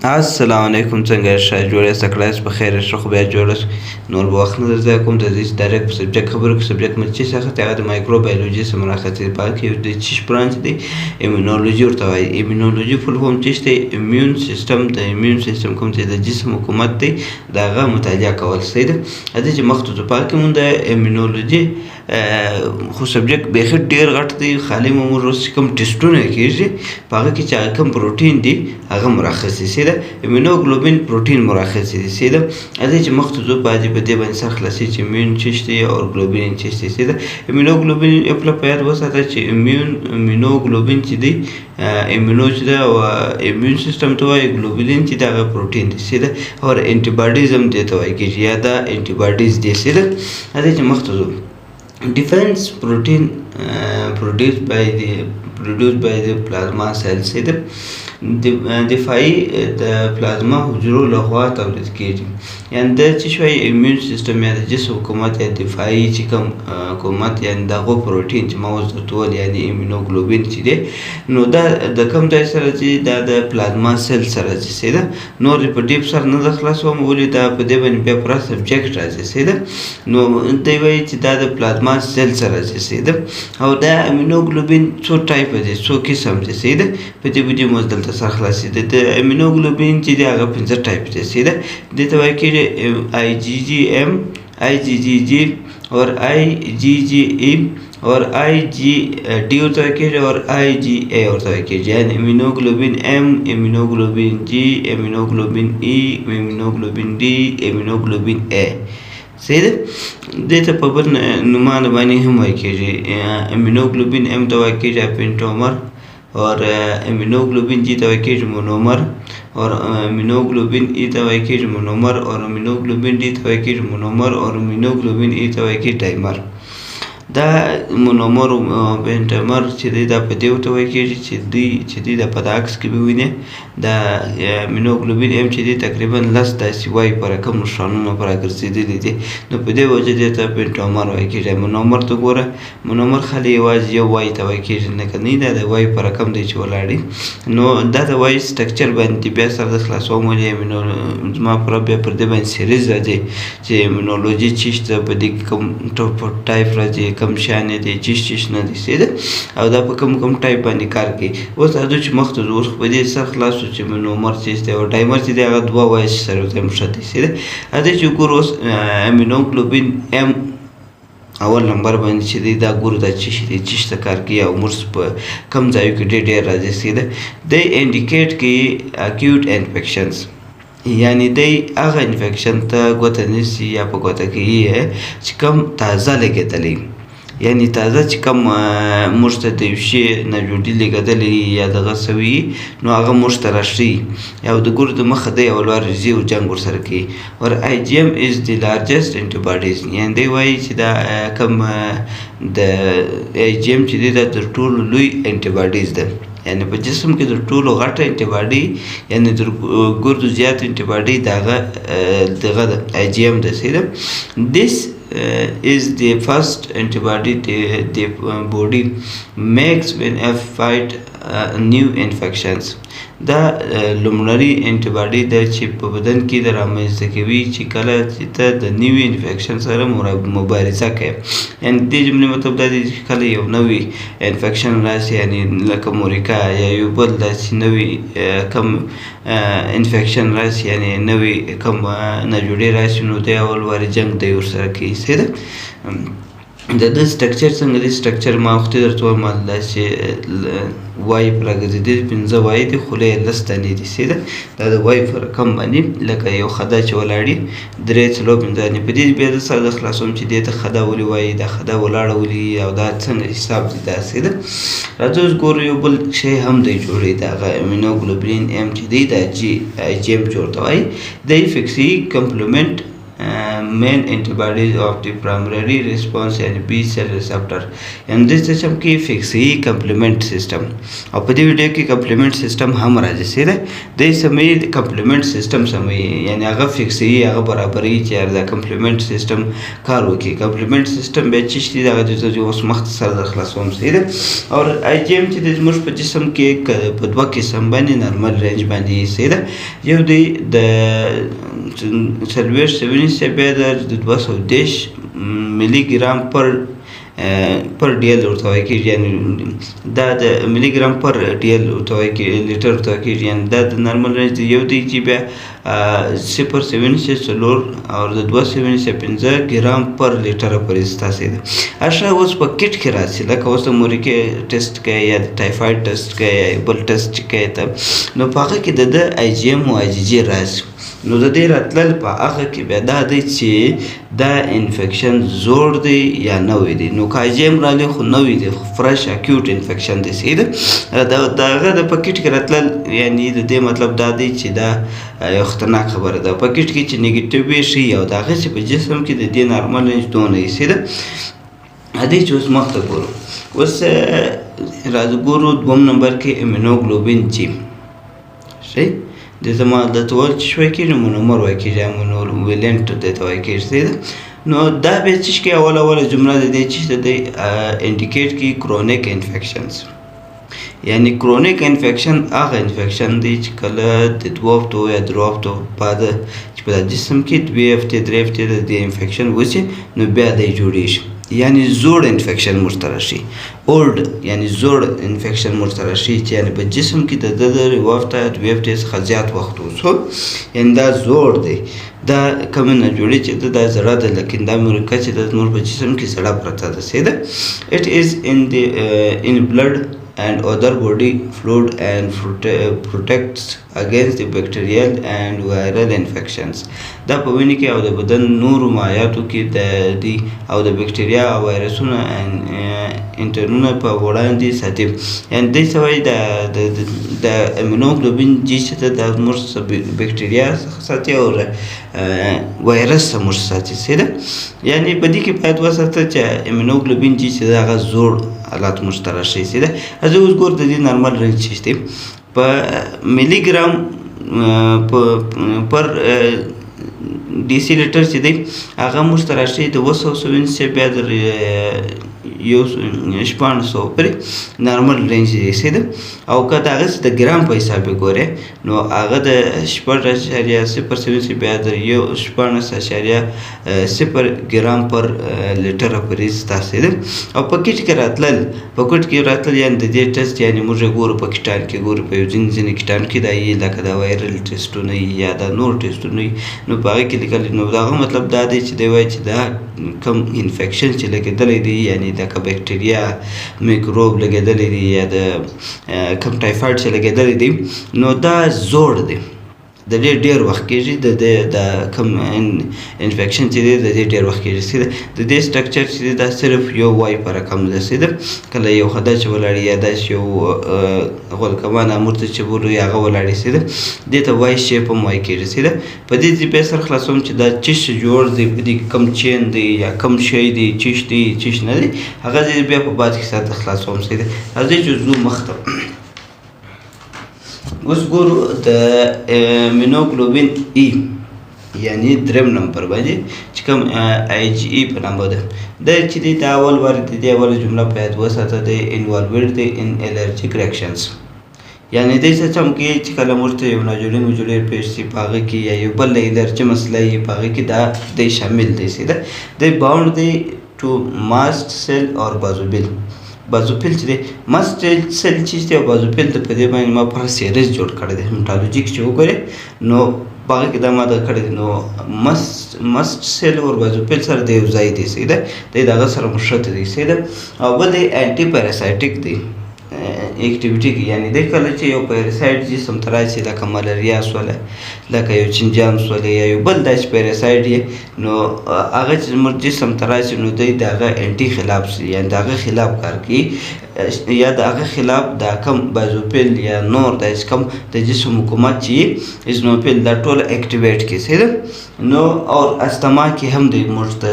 السلام علیکم څنګه ښه جوړ یاست کړاست په خیر ښه خو بیا جوړ نور به وخت نه درځه کوم ته ځي ډایرکټ په سبجیکټ خبرو کې سبجیکټ مې چې څه هغه د مایکروبیولوژي سره مرکز پاک یو د چیش برانچ دی ایمونولوژي ورته وایي ایمونولوژي فل فورم چې دی ایمیون سیستم د ایمیون سیستم کوم چې د جسم حکومت دی د هغه مطالعه کول صحیح ده د چې مخته ته پاک مونږ د ایمونولوژي خو سبجیکټ بیخي ډېر غټ دی خالي مو روز کوم ټیسټونه کېږي په هغه کې چې کوم پروټین دی هغه مرخص دی immunoglobulin پروټین مرخص دي سیده اته چې مختصو باندې په دې باندې سر خلاصي چې immune چشتي او globulin چشتي سیده immunoglobulin خپل په یاد وساته چې immunoglobulin چې دی immuno چې دا او immune system ته وایي globulin چې دا پروټین دی سیده او antibodies هم دي ته وایي چې یا دا antibodies دي سیده اته چې مختصو defense protein produced by the plasma cells سیده دفاعي د پلازما حجرو لخوا تولید کیږي یعنی د چې شوی ایمیون سیستم یا د جسم حکومت یا دفاعي چې کوم حکومت یعنی دغه پروټین چې موز ټول یعنی ایمونوګلوبین چې دی نو دا د کوم ځای سره چې دا د پلازما سیل سره چې سیده نور په ډیپ سره نه خلاصوم ولې دا په دې باندې بیا پر سبجیکټ راځي سیده نو دوی وایي چې دا د پلازما سیل سره چې سیده او دا ایمونوګلوبین څو ټایپ دي څو قسم دي سیده په دې ویډیو مو دلته سره خلاصي د ایمونوګلوبین چې دی هغه 15 ټایپ دي سیده د ته وایي چې IgM IgG और IgE और IgD होता है कि और IgA होता है कि यानी immunoglobulin M immunoglobulin G immunoglobulin E immunoglobulin D immunoglobulin A سیده دته په بل نومان باندې هم وایي چې immunoglobulin M ته وایي چې پینټومر और इम्यूनोग्लोबिन जी तो वैकेज मोनोमर और इम्यूनोग्लोबिन ई तो वैकेज मोनोमर और इम्यूनोग्लोबिन डी तो वैकेज मोनोमर और इम्यूनोग्लोबिन ई तो वैकेज डाइमर دا مونومر او پینټمر چې دا په دیو ته وایي چې دی د پداکس کې به ویني دا ایمونوګلوبین ام چې دی تقریبا لس داسې وایي پر کوم نشانونه پر ګرځېدلي دي نو په دې وجه دی ته پینټمر وایي کېږي مونومر ته ګوره مونومر خالي یوازې یو وایي ته وایي کېږي نه کني دا د وایي پر کم دی چې ولاړی نو دا د وایي سټرکچر باندې بیا سره د خلاصوم ولې ایمونو پر بیا پر دې باندې سیریز راځي چې ایمونولوژي چې په دې کوم ټایپ راځي کم شان دي چیش نه دي سیده او دا په کوم ټایپ باندې کار کوي اوس دا چې مخته اوس په دې سر خلاصو چې نومر چې او ډایمر چې هغه دوه وایي سره ته مشته سیده دا چې ګوروس ایمونوګلوبین ام اول نمبر باندې چې دا ګورو دا چې ته کار کوي او مرس په کم ځایو کې ډېر راځي سیده د انډیکیټ کې اکیوټ انفیکشنز یعنی دی هغه انفیکشن ته ګوته نیسي یا په ګوته کې چې کم تازه لګېدلی یعنی تازه چې کوم موږ ته د یو شي نه جوړې لګېدلې یا دغه سوي نو هغه موږ ته راشي او د ګردو مخه دی او لوړ ریزي او جنګ ورسره کوي اور IgM is the largest antibodies یعنی دی وایي چې دا کوم د IgM چې دی دا تر ټولو لوی انټيباډیز ده یعنی په جسم کې د ټولو غټه انټيباډي یعنی د ګردو زیات انټيباډي دغه IgM ده سیده this is the first antibody the body makes when a fight new infections دا لومړنی انټيباډي د چې په بدن کې د رامنځته کوي چې کله چې ته د نیو انفیکشن سره مبارزه کوي یعنی دې جملې مطلب دا دی چې کله یو نوی انفیکشن راشي یعنی لکه مورکا یا یو بل داسې نوی کم انفیکشن راشي یعنی نوی کم ناجوړی راشي نو دی اول واري جنگ دی ورسره کوي سیده د سټرکچر څنګه دی سټرکچر ما وخت درته وایم دا چې وای پر غزیدل 15 وای دي خو له لستانې دي سیده دا د وای پر کم باندې لکه یو خدا چې ولاړی درې څلو 15 په دې بیا د سره د خلاصوم چې دې ته خدا ولي وای دا خدا ولاړه ولي او دا څنګه حساب دي دا سیده راځو ګور یو بل شی هم دی جوړی دا ایمونوګلوبولین ام چې دی دا جی IgM جوړته وای د فکسي کمپلیمنت main antibodies of the primary response and B cell receptor. And this system की fix ही complement system. और पति वीडियो की complement system हम राजे से रे दे समय complement system समय यानी अगर fix ही अगर बराबर ही चार दा complement system कारो की complement system बेचिश थी अगर जो उस मख्तसर दखलास हम से रे और IgM चीज़ मुझ पर जिसम के पदवा किस्म बनी normal range बनी से रे ये د سلویښت سوینې څخه بیا د 210 ملي ګرام پر ډیل ورته وایي کېږي یعنې دا د ملي ګرام پر ډیل ورته وایي کېږي لیټر ورته وایي کېږي یعنې دا د نارمل رینج یو دی چې بیا 0.4 او د 2.5 ګرام پر لیټر پورې ستاسې ده اشا اوس په کټ کې راځي لکه اوس د موریکې ټیسټ کوي یا د ټایفاید ټیسټ کوي یا بل ټیسټ کوي ته نو په هغه کې د IgM او IgG راځي نو د دې راتلل په هغه کې بیا دا دی چې دا انفیکشن زوړ دی یا نوی دی نو که IgM راغلی خو نوی دی فرش اکیوټ انفیکشن دی صحیح ده د هغه د په کټ کې راتلل یعنی د دې مطلب دا دی چې دا یو خطرناک خبره ده په کټ کې چې نیګیټیو وي شي او د هغه چې په جسم کې د دې نارمل رینج دونه یي صحیح ده هدې چې اوس مخته ګورو اوس راځو ګورو دوم نمبر کې ایمونوګلوبین جي صحیح د زما د تول چې شوی کېږي مونومر وایي کېږي ایمونوګلوبولینټ د ته وایي کېږي صحیح ده نو دا بیا څه کې اوله جمله د دې چې د انډیکیټ کی کرونیک انفیکشنز یعنی کرونیک انفیکشن هغه انفیکشن دی چې کله د 2 هفتو یا 3 هفتو بعد چې په جسم کې 2 هفتې 3 هفتې د انفیکشن وشي نو بیا دی جوړیږي یعنی زوړ انفیکشن مرتره شي اولډ یعنی زوړ انفیکشن مرتره شي چې یعنی په جسم کې د وخته 2 هفتې څخه زیات وخت وسو یعنی دا زوړ دی دا کوم نه جوړي چې دا زړه ده لیکن دا مرکه چې د نور په جسم کې زړه پرته ده سیده it is in blood and other body fluid and protects against the bacterial and viral infections دا په وینې کې او د بدن نورو مایعاتو کې د دي او د بکټریا او وایرسونو انټرنونه په وړاندې ساتي یعنې دې څه وایي د ایمونوګلوبین جي چې د زموږ بکټریا څخه ساتي او وایرس څخه موږ ساتي صحیح ده یعنې په دې کې باید وساته چې ایمونوګلوبین جي چې د هغه زوړ حالات مشترک شي صحیح ده زه اوس ګور د دې نارمل رینج چې دی په ملي ګرام پر D C لیټر چې دی هغه مشترک شي د 270 بیا د یو شپاړسو پورې نارمل رینج دی صحیح او که د هغه د ګرام په حساب ګورې نو هغه د 0.0 بیا د یو 14.0 ګرام پر لیټر پورې ستاسې ده او په کټ کې راتلل یعنې د دې ټیسټ یعنې موږ ګورو په کټان کې ګورو په یو ځینې کټان کې دا یي لکه د وایرل ټیسټونه یا د نور ټیسټونه نو په هغه کې لیکل نو د هغه مطلب دا دی چې دی وایي چې دا کوم انفیکشن چې لګېدلی دی یعنې د بکټریا میکروب لګېدلی دی یا د کوم ټایفاید چې لګېدلی دی نو دا زوړ دی د دې ډېر وخت کېږي د کوم انفیکشن چې دی د دې ډېر وخت کېږي د دې سټرکچر چې دی دا صرف یو وای په رقم ده کله یو خده چې ولاړي یا داسې یو غولکمان امور ته چې بولو یا هغه ولاړي دې ته وای شیپ هم وایي کېږي په دې ځای په سر خلاصوم چې دا چش جوړ دی په دې کوم چین دی یا کوم شی دی چش دی چش نه دی هغه ځای بیا په بعد کې ساته خلاصوم راځئ چې ځو مخته اوس ګورو د ایمونوګلوبین ای یعنی دریم نمبر باندې چې کوم IgE په نامه ده دا چې دی د اول وار د دې اوله جمله په یاد وساته د انوالوډ دی ان الرجیک ریاکشنز یعنی دې څه چم کې چې کله موږ ته یو ناجوړي پیښ شي په هغه کې یا یو بل الرجی مسله یې په هغه کې دا دی شامل دی د باوند دی ټو ماست سیل اور بازوفیل چې دی ماست سیل چې دی او بازوفیل د په دې باندې ما پر سیریز جوړ کړی دی هیمټالوجیک چې وګورئ نو په هغه کې دا ما دا کړی دی نو ماست سیل او بازوفیل سره د یو ځای دی صحیح ده د هغه سره مشرط دی صحیح ده او بل دی انټي پیراسایټیک دی اکټیویټي کې یعنی د کله چې یو پیراسایټ جسم ته راشي لکه ملاریا سوله لکه یو چنجان سوله یا یو بل داسې پیراسایټ نو هغه چې زموږ جسم ته راشي نو دی د هغه انټي خلاف یعنی د هغه خلاف کار کوي یا د هغه خلاف دا کم بازوفیل یا نور دا کم د جسم حکومت چې ایزنوفیل دا ټول اکټیویټ کی صحیح ده. نو اور استما کې هم د موږ ته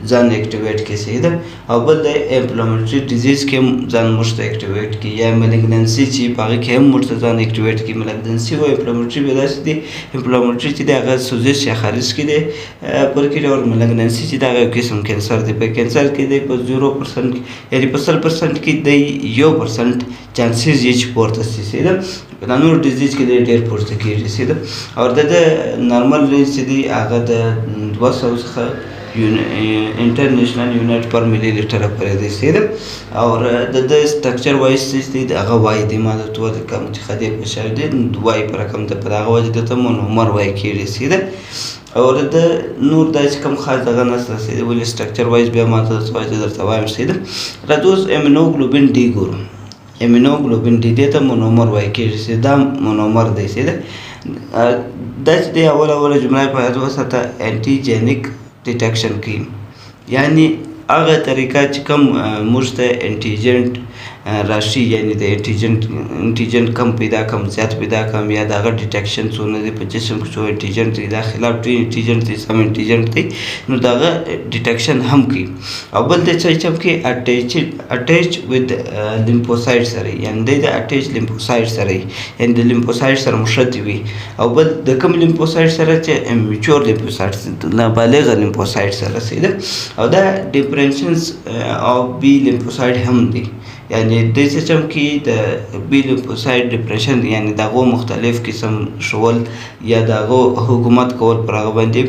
ځان اکټیویټ کی صحیح ده. او بل د انفلامټری ډیزیز کې هم ځان موږ ته اکټیویټ کی یا ملیګننسي چې په هغه کې هم موږ ته ځان اکټیویټ کی. ملیګننسي او انفلامټری به داسې دي، انفلامټری چې د هغه سوزش یا خارج کې دی پر کې، او ملیګننسي چې د هغه قسم کینسر دی. په کینسر کې دی په 0% یعنی په 100% کې دی 1% چانسز یې چې پورته شي صحیح ده. په نور ډیزیز کې ډېر پورته کېږي صحیح ده. او د نارمل رینج چې دی هغه د 200 څخه انټرنیشنل یونټ پر ملي لیټر پورې دی صحیح ده. او د سټرکچر وایز چې دی هغه وای دی ما د تو د کم چې خدي په شاید دی وای پر کم ته په هغه وجه ته مونومر وای کېږي صحیح ده. او د نور داسې کوم خاص دغه نشته صحیح ده، ولې سټرکچر وایز بیا ما ته څه وایي درته وایم صحیح ده. راځو اوس ایمونوګلوبین ډي ګورو. ایمونوګلوبین ډي دې ته مونومر وایي کېږي صحیح ده، مونومر دی صحیح ده. دا چې دی اوله جمله په یاد وساته انټیجنیک ډیټیکشن کوي، یعنی هغه طریقه چې کوم موږ ته انټیجنټ راشي، یعنی د انټیجنټ کم پیدا کم زیات پیدا کم یا د هغه ډیټیکشن څونه دی په جسم کې څو انټیجنټ دی دا خلاف ډېر انټیجنټ دی سم انټیجنټ دی نو د هغه ډیټیکشن هم کوي. او بل د څه چې کې اټیچ وذ لیمفوسایټ سره، یعنی د اټیچ لیمفوسایټ سره، یعنی د لیمفوسایټ سره مشرتي وي. او بل د کوم لیمفوسایټ سره چې میچور لیمفوسایټ نابالغ لیمفوسایټ سره صحیح ده. او دا ډیفرنشنز او بی لیمفوسایټ هم دی، یعنی د سیستم کې د بی لیمفوسایټ ډیپریشن یعنی دغه مختلف قسم شول یا دغه حکومت کول پر هغه باندې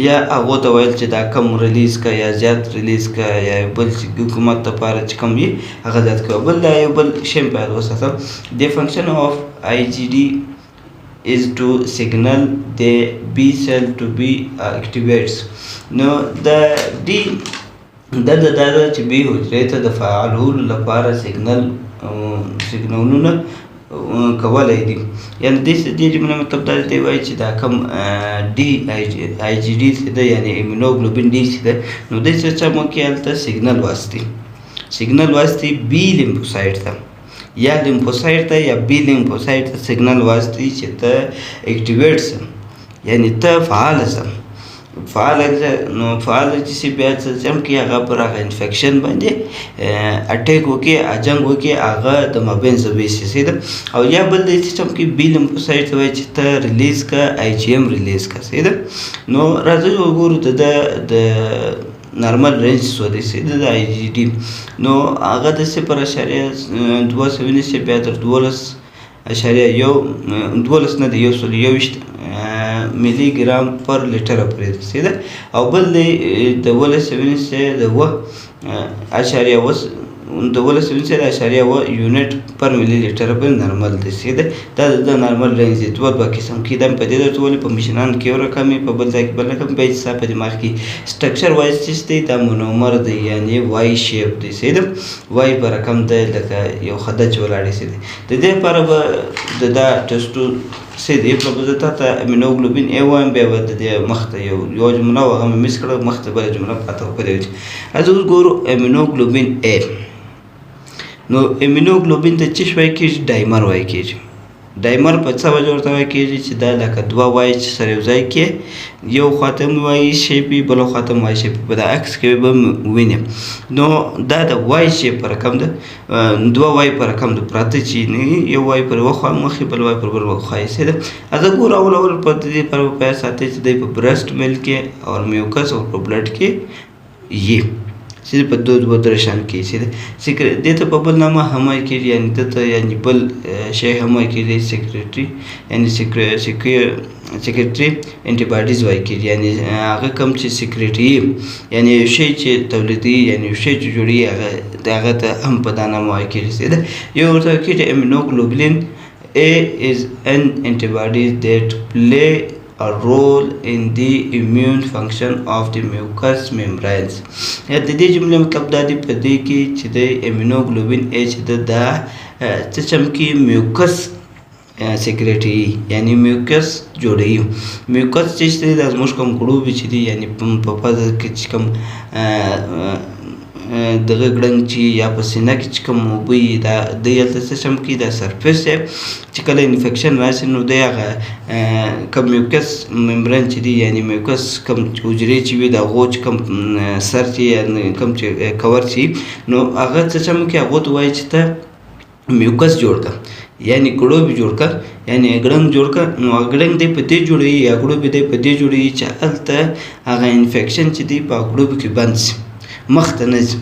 یا هغه ته ویل چې دا کم ریلیز کا یا زیات ریلیز کا یا بل حکومت لپاره چې کم وي هغه زیات کوي. بل دا یو بل شی په وسه د فنکشن اف igD is to signal the B cell to be activates. نو د D دا چې بي حجرې ته د فعالولو لپاره سیګنالونه کولی دي. یعنی دې جمله مطلب دا دی وایي چې دا کم ډي igD چې ده یعنی ایمونوګلوبین ډي چې ده نو دې څه موقع هلته سیګنل واسطي بي لیمفوسایټ ته یا لیمفوسایټ ته یا بي لیمفوسایټ ته سیګنل واسطي چې ته اکټیویټ سم یعنی ته فعال سم فعال چې سی بیا څه چې کې هغه پر هغه انفیکشن باندې اټیک وکي اجنګ وکي هغه د مابین زوی سي ده. او یا بل د سیستم کې بی لیمفوسایټ وای چې ته ریلیز کا IgM ریلیز کا سي ده. نو راځي وګورو ته د نارمل رینج سو دی سي د igD نو هغه د 0.2 بیا تر 12.1 نه دی 121 ملي ګرام پر لیټر پرې دی ده. او بل د 12.1 یونټ پر ملي لیټر پر نارمل دی سي ده. دا د نارمل رینج دی دوه قسم کې د په دې د ټول په مشنان کې یو رقم په بل ځای کې بل رقم به حساب په دماغ کې سټرکچر وایز چې دی دا مونومر دی یعنی وای شیپ دی سي ده. وای په رقم دی لکه یو خدای چې ولاړی سي ده. د دې لپاره به دا ټیسټو سي دی په بده ته ایمونوګلوبین A وایم به د مخته یو جمله هغه مس کړه مخته بل جمله پاتې وکړي. از اوس ګورو ایمونوګلوبین A. نو ایمونوګلوبین د چی شوي کېږي ډایمر وای کېږي. ډایمر په څه وجه ورته وای کېږي چې دا لکه دوه وای چې سره یو ځای کې یو خاتم وای شیپي بل خاتم وای شیپي په د عکس کې به ویني. نو دا د وای شیپ پر رقم ده دوه وای پر رقم ده پراته چې نه یو وای پر وخه مخې بل وای پر بل وخه یې ده. از ګور اول په دې پر په ساتي چې د په برست ملک او میوکس او په بلډ کې یې چې په دوه درشان کې چې سیکریټ دته په بل نامه همای کې یعنی دته یعنی بل شی همای کې سیکریټري یعنی سیکریټري انټیباډیز وای کې یعنی هغه کوم چې سیکریټي یعنی شی چې تولیدي یعنی شی چې جوړي هغه ته هم په دانه وای کې ده. یو ورته کې immunoglobulin A is an antibody that play a role in the immune function of the mucous membranes. یا د دې جملې مطلب دا دی په دې کې چې د ایمونوګلوبین A چې دا سیستم کې میوکس سیکریټي یعنی میوکس جوړوي. میوکس چې د زموږ کوم ګړوب چې دی یعنی په پزه کې چې کوم دغه ګړنګ چې یا په سینه کې چې کوم اوبه وي دا دی هلته څه شم کوي دا سرفیس دی چې کله انفیکشن راشي نو دی هغه کوم میوکس ممبرین چې دی یعنې میوکس کوم حجرې چې وي د هغو چې کوم سر چې کوم چې کور چې نو هغه څه شم کوي هغو ته وایي چې ته میوکس جوړ کړه یعنی ګړوب جوړ کړه یعنی ګړنګ جوړ کړه نو ګړنګ دی په دې جوړوي یا ګړوب دی په دې جوړوي چې هلته هغه انفیکشن چې دی په ګړوب کې بند شي مخ ته نه ځي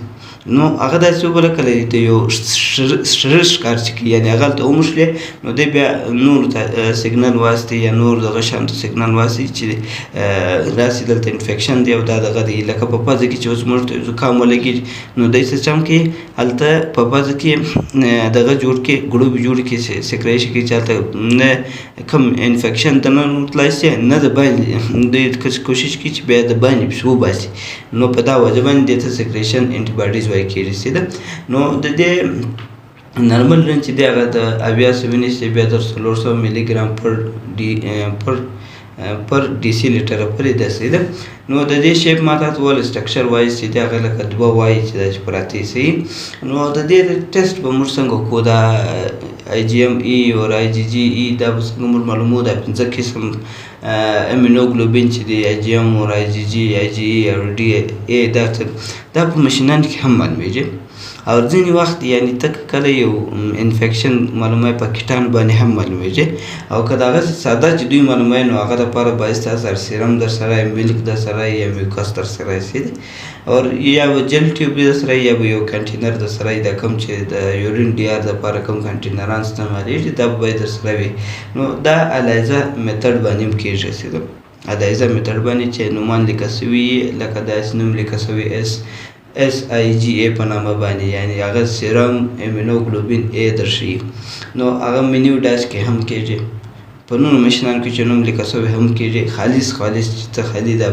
نو هغه داسې وبله کله د یو شرر ښکار چې کوي یعنې هغه هلته وموښلې نو دی بیا نورو ته سیګنل واستوي یا نور دغه شیانو ته سیګنل واستوي چې راسي دلته انفیکشن دی او دا دغه دی لکه په پزه کې چې اوس موږ ته زکام ولګېږي نو دی څه چم کوي هلته په پزه کې دغه جوړ کړي ګړوبې جوړې کړي سیکریشن کړي چې هلته نه کوم انفیکشن دننه تللی شي نه د باندې دوی کوشش کوي چې بیا د باندې پسې وباسي نو په دا وجه باندې دې ته سیکریشن انټیباډیز وایي کېږي سیده نو د دې نارمل رینج چې دی هغه د 800 نیسي بیا تر 400 ملي ګرام پر ډیسی لیټر پورې داسې ده نو د دې شیپ ما تاسو ول سټرکچر وایي چې دی هغه لکه دوه وایي چې دا چې پراته صحیح نو د دې ټیسټ به موږ څنګه کوو دا IgM-E او IgG-E دا به څنګه موږ معلومو دا 5 قسم immunoglobulin چې دی IgM او IgG IgE او DA دا په ماشینانو کې هم معلومیږي او ځینې وخت یعنې ته کله یو انفیکشن معلوموي په کیټان باندې هم معلومیږي او که د هغسې ساده چې دوی معلوموي نو هغه دپاره باید ستاسو سره سیرم در سره ملک در سره یا میوکس در سره یې او یا به جل ټیوب در سره یا به یو کنټینر در سره دا کوم چې د یورین ډي آر دپاره کوم کنټینران استعمالیږي دا به باید در سره وي نو دا الیزا میتډ باندې هم کېږي الیزا میتډ باندې چې نومان لیکل سوي لکه داسې نوم لیکل سوی SIGA په نامه باندې یعنی هغه سیرم ایمونوګلوبین A درشي نو هغه منیو ډاش کې هم کېږي په نورو ماشینانو کې چې نوم لیکل سوی هم کېږي خالص چې ته خالي دا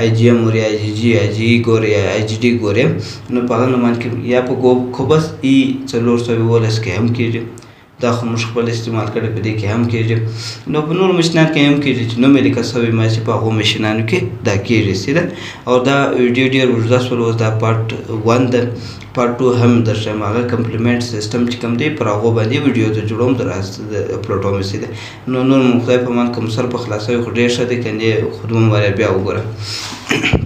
IgM ګورې IgG IgE ګورې یا igD ګورې نو په هغه نومان کې یا په کوبس E412 کې هم کېږي دا خو موږ خپل استعمال کړی په دې کې هم کېږي نو په نورو ماشینانو کې هم کېږي چې نوم یې لیکل سوی ما چې په هغو ماشینانو کې دا کېږي سیده او دا ویډیو ډېر اوږده شول اوس دا پارټ 1 ده پارټ 2 هم درشم هغه کمپلیمنټ سیسټم چې کوم دی پر هغو باندې ویډیو ته جوړوم در اپلوډوم سیده نو نور مو خدای په امان کوم سر په خلاصوي خو ډېر ښه دی که نه خود مو بیا وګوره